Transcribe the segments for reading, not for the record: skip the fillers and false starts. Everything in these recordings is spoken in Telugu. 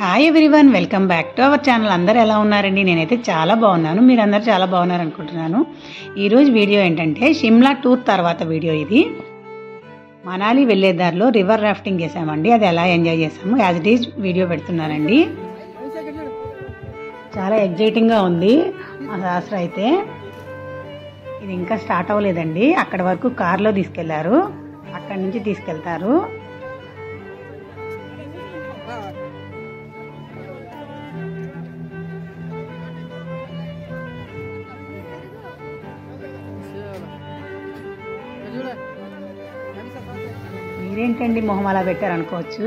Hi everyone, welcome back to our channel. అందరూ ఎలా ఉన్నారండి? నేనైతే చాలా బాగున్నాను. మీరందరూ చాలా బాగున్నారు అనుకుంటున్నాను. ఈరోజు వీడియో ఏంటంటే షిమ్లా టూర్ తర్వాత వీడియో ఇది. మనాలి వెళ్ళే దారిలో రివర్ రాఫ్టింగ్ చేసామండి. అది ఎలా ఎంజాయ్ చేసాము యాజ్ ఇట్ ఈజ్ వీడియో పెడుతున్నానండి. చాలా ఎగ్జైటింగ్గా ఉంది మా శాస్త్ర అయితే. ఇది ఇంకా స్టార్ట్ అవ్వలేదండి. అక్కడి వరకు కార్లో తీసుకెళ్లారు, అక్కడి నుంచి తీసుకెళ్తారు. మీరేంటండి మొహం అలా పెట్టారనుకోవచ్చు.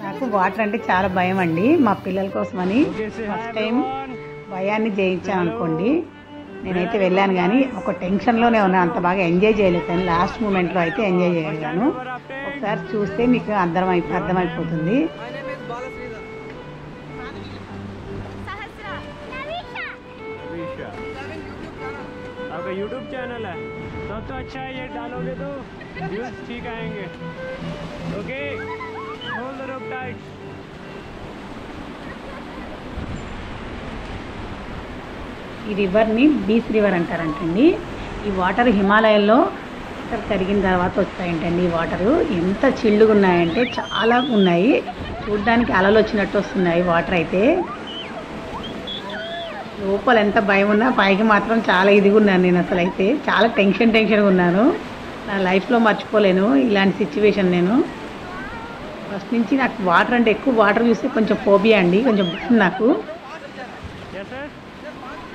నాకు వాటర్ అంటే చాలా భయం అండి. మా పిల్లల కోసమని ఫస్ట్ టైం భయాన్ని జయించాను అనుకోండి. నేనైతే వెళ్ళాను కానీ ఒక టెన్షన్లోనే ఉన్నా, అంత బాగా ఎంజాయ్ చేయలేదు. కానీ లాస్ట్ మూమెంట్లో అయితే ఎంజాయ్ చేయగలిగాను. ఒకసారి చూస్తే మీకు అర్థమైపోతుంది. आपका YouTube चैनल है तब तो अच्छा है, ये डालोगे तो व्यूज ठीक आएंगे. Okay, hold the rope tight. ఈ రివర్ని బీచ్ రివర్ అంటారంటండి. ఈ వాటర్ హిమాలయాల్లో కరిగిన తర్వాత వస్తాయంటండి. ఈ వాటరు ఎంత చిల్లుగా ఉన్నాయంటే చాలా ఉన్నాయి. చూడ్డానికి అలలు వచ్చినట్టు వస్తున్నాయి వాటర్ అయితే. లోపల ఎంత భయం ఉన్నా పైకి మాత్రం చాలా ఇదిగా ఉన్నాను. నేను అసలు అయితే చాలా టెన్షన్గా ఉన్నాను. నా లైఫ్లో మర్చిపోలేను ఇలాంటి సిచ్యువేషన్. నేను ఫస్ట్ నుంచి నాకు వాటర్ అంటే ఎక్కువ వాటర్ చూస్తే కొంచెం ఫోబియా అండి, కొంచెం భయం నాకు.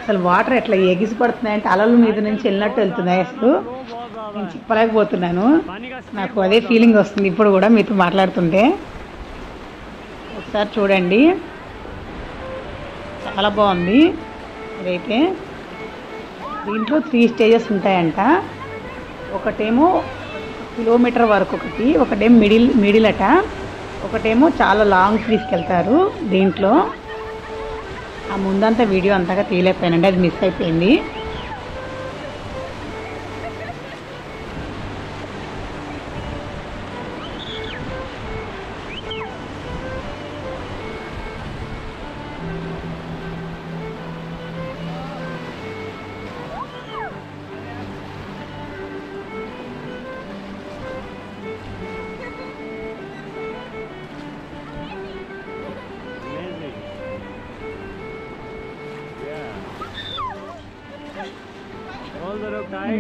అసలు వాటర్ ఎట్లా ఎగిసి పడుతున్నాయంటే అలల మీద నుంచి వెళ్ళినట్టు వెళ్తున్నాయి. అసలు నేను చెప్పలేకపోతున్నాను. నాకు అదే ఫీలింగ్ వస్తుంది ఇప్పుడు కూడా మీతో మాట్లాడుతుంటే. ఒకసారి చూడండి, చాలా బాగుంది. ఇదైతే దీంట్లో 3 స్టేజెస్ ఉంటాయంట. ఒకటేమో కిలోమీటర్ వరకు ఒకటేమో మిడిల్ అట, ఒకటేమో చాలా లాంగ్ తీసుకెళ్తారు. దీంట్లో ఆ ముందంతా వీడియో అంతగా తీయలేకపోయానండి, అది మిస్ అయిపోయింది.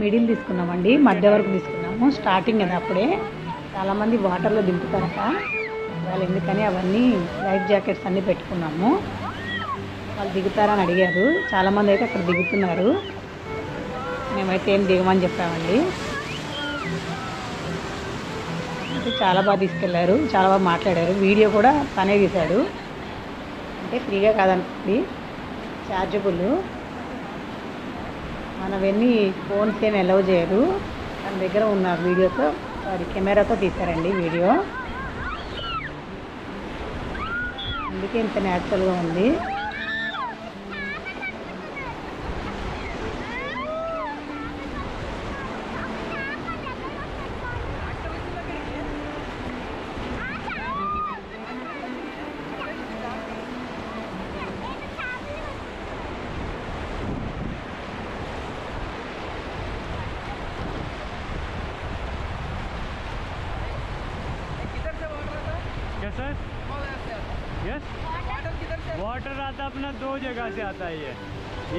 మిడిల్ తీసుకున్నామండి, మధ్య వరకు తీసుకున్నాము. స్టార్టింగ్ కదా, అప్పుడే చాలామంది వాటర్లో దింపుతారట. వాళ్ళు ఎందుకని అవన్నీ లైఫ్ జాకెట్స్ అన్నీ పెట్టుకున్నాము. వాళ్ళు దిగుతారని అడిగారు. చాలామంది అయితే అక్కడ దిగుతున్నారు. మేమైతే ఏం దిగమని చెప్పామండి. అయితే చాలా బాగా తీసుకెళ్లారు, చాలా బాగా మాట్లాడారు. వీడియో కూడా తనే తీశాడు. అంటే ఫ్రీగా కాదనుకోండి, ఛార్జబుల్. మనవన్నీ ఫోన్స్ ఏమి అలౌ చేయరు. తన దగ్గర ఉన్న వీడియోతో, సారీ కెమెరాతో తీశారండి వీడియో. అందుకే ఇంత న్యాచురల్గా ఉంది. सर यस, वाटर आता अपना 2 जगह से आता है ये.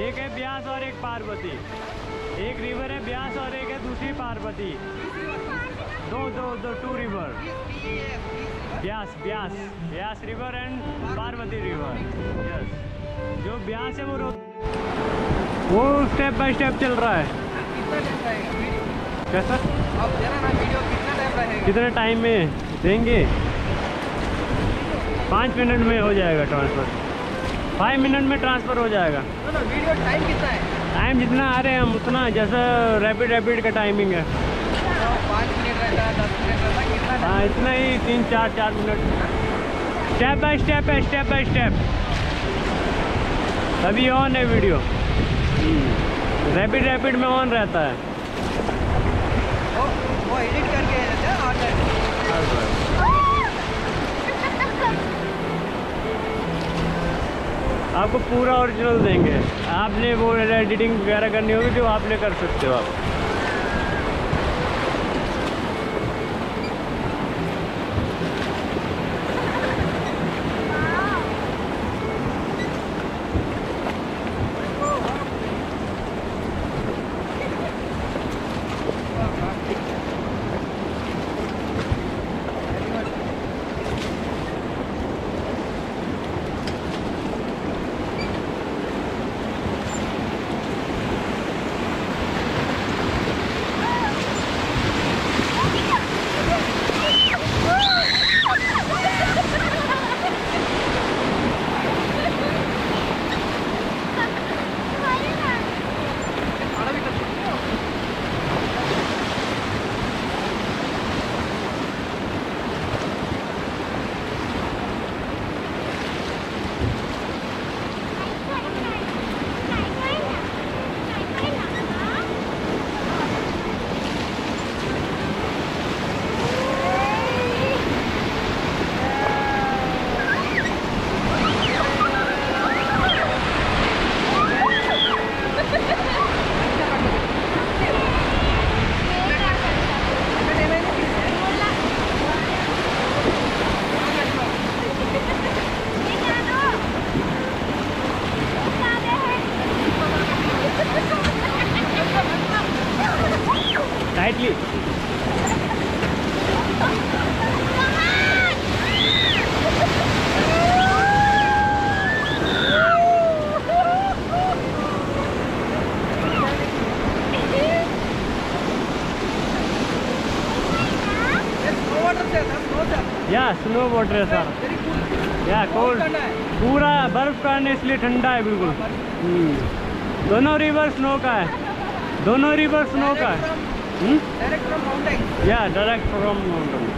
एक है ब्यास और एक पार्वती. एक रिवर है ब्यास और एक है दूसरी Parvati. Two river. Beas river and Parvati river. Yes, जो ब्यास है वो स्टेप बाय स्टेप चल रहा है. क्या सर, कितने टाइम में देंगे? 5 मिनट में हो जाएगा ट्रांसफ़र. 5 मिनट में ट्रांसफ़र हो जाएगा. वीडियो टाइम कितना है? टाइम जितना आ रहे हैं हम उतना, जैसा रैपिड का टाइमिंग है. 5 मिनट रहता है, 10 मिनट रहता है, कितना? हाँ, इतना ही 3-4 मिनट. स्टेप बाय स्टेप है, स्टेप बाय स्टेप. अभी ऑन है वीडियो, रैपिड में ऑन रहता है. वो एडिट करके आपको पूरा ओरिजिनल देंगे। आपने वो एडिटिंग वगैरह करनी होगी जो आपने कर सकते हो आप। Tightly. या स्नो वाटर है सारा। या कोल्ड, पूरा बर्फ का है इसलिए ठंडा है बिल्कुल। दोनों रिवर स्नो का है, दोनों रिवर स्नो का है। Direct from mountain. या डायरेक्ट फ्रॉम माउंटेन।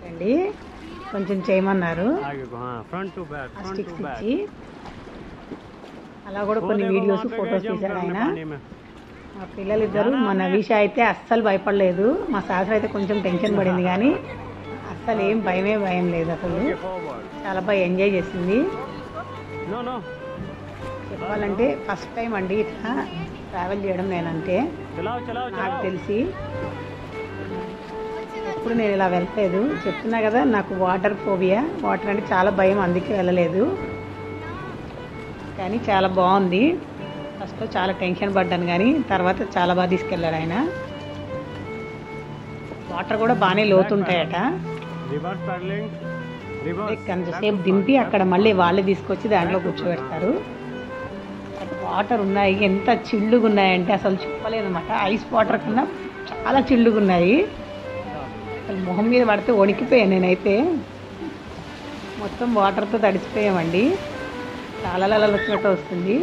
అండి కొంచెం చేయమన్నారు ఫ్రంట్ టు బ్యాక్, ఆ స్టిక్స్ ఇచ్చి. అలా కూడా కొన్ని వీడియోస్ ఫొటోస్ తీశాడు ఆయన. మా పిల్లలిద్దరు, మా నవీష అయితే అస్సలు భయపడలేదు. మా శాస్త్ర అయితే కొంచెం టెన్షన్ పడింది కానీ అస్సలు ఏం భయం లేదు. అసలు చాలా బాగా ఎంజాయ్ చేసింది. చెప్పాలంటే ఫస్ట్ టైం అండి ఇట్లా ట్రావెల్ చేయడం నేనంటే. నాకు తెలిసి ఎప్పుడు నేను ఇలా వెళ్ళలేదు. చెప్తున్నా కదా, నాకు వాటర్ ఫోబియా, వాటర్ అంటే చాలా భయం, అందుకే వెళ్ళలేదు. కానీ చాలా బాగుంది. ఫస్ట్లో చాలా టెన్షన్ పడ్డాను కానీ తర్వాత చాలా బాగా తీసుకెళ్ళారు ఆయన. వాటర్ కూడా బాగానే లోతుంటాయట. కొంతసేపు దింపి అక్కడ మళ్ళీ వాళ్ళే తీసుకొచ్చి దాంట్లో కూర్చోబెడతారు. వాటర్ ఉన్నాయి, ఎంత చిల్లుగా ఉన్నాయంటే అసలు చెప్పలేదు అనమాట. ఐస్ వాటర్ కన్నా చాలా చిల్లుగా ఉన్నాయి. అసలు మొహం మీద పడితే వణికిపోయాను నేనైతే. మొత్తం వాటర్తో తడిసిపోయామండి. చాలా వచ్చినట్టు వస్తుంది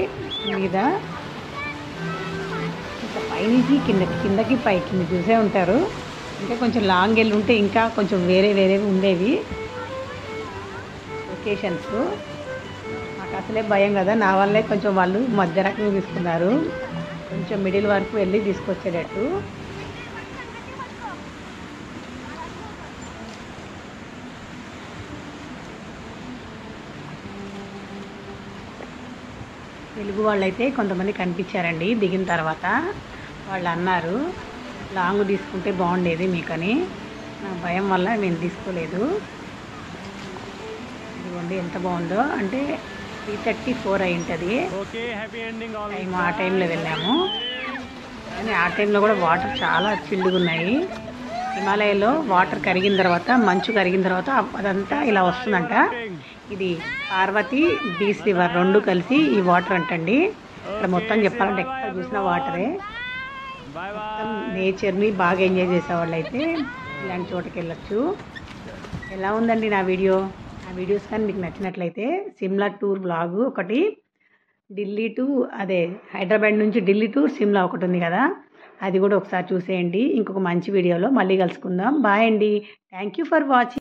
మీద. ఇంకా పైనుంచి కిందకి పైకి చూసే ఉంటారు. ఇంకా కొంచెం లాంగ్ వెళ్ళి ఉంటే ఇంకా కొంచెం వేరే ఉండేవి లొకేషన్స్. నాకు అసలే భయం కదా, నా వల్లే కొంచెం వాళ్ళు మధ్య రకంగా తీసుకున్నారు. కొంచెం మిడిల్ వరకు వెళ్ళి తీసుకొచ్చేటట్టు. తెలుగు వాళ్ళైతే కొంతమంది కనిపించారండి దిగిన తర్వాత. వాళ్ళు అన్నారు లాంగ్ తీసుకుంటే బాగుండేది మీకని. నా భయం వల్ల నేను తీసుకోలేదు. ఇదిగోండి ఎంత బాగుందో. అంటే 3:34 అయి ఉంటుంది okay happy ending all time. ఆ టైంలో వెళ్ళాము కానీ ఆ టైంలో కూడా వాటర్ చాలా చిల్లుగా ఉన్నాయి. హిమాలయలో వాటర్ కరిగిన తర్వాత, మంచు కరిగిన తర్వాత అదంతా ఇలా వస్తుందంట. ఇది పార్వతి బీచ్ రివర్ రెండు కలిసి ఈ వాటర్ అంటండి. ఇక్కడ మొత్తం చెప్పాలంటే ఎక్కడ చూసిన వాటరే. बाय बाय నేచర్ని బాగా ఎంజాయ్ చేసేవాళ్ళు అయితే ఇలాంటి చోటకి వెళ్ళొచ్చు. ఎలా ఉందండి నా వీడియో? నా వీడియోస్ కానీ మీకు నచ్చినట్లయితే సిమ్లా టూర్ బ్లాగ్ ఒకటి, ఢిల్లీ టు అదే హైదరాబాద్ నుంచి ఢిల్లీ టు సిమ్లా ఒకటి ఉంది కదా, అది కూడా ఒకసారి చూసేయండి. ఇంకొక మంచి వీడియోలో మళ్ళీ కలుసుకుందాం. బాయ్ అండి. Thank you for watching.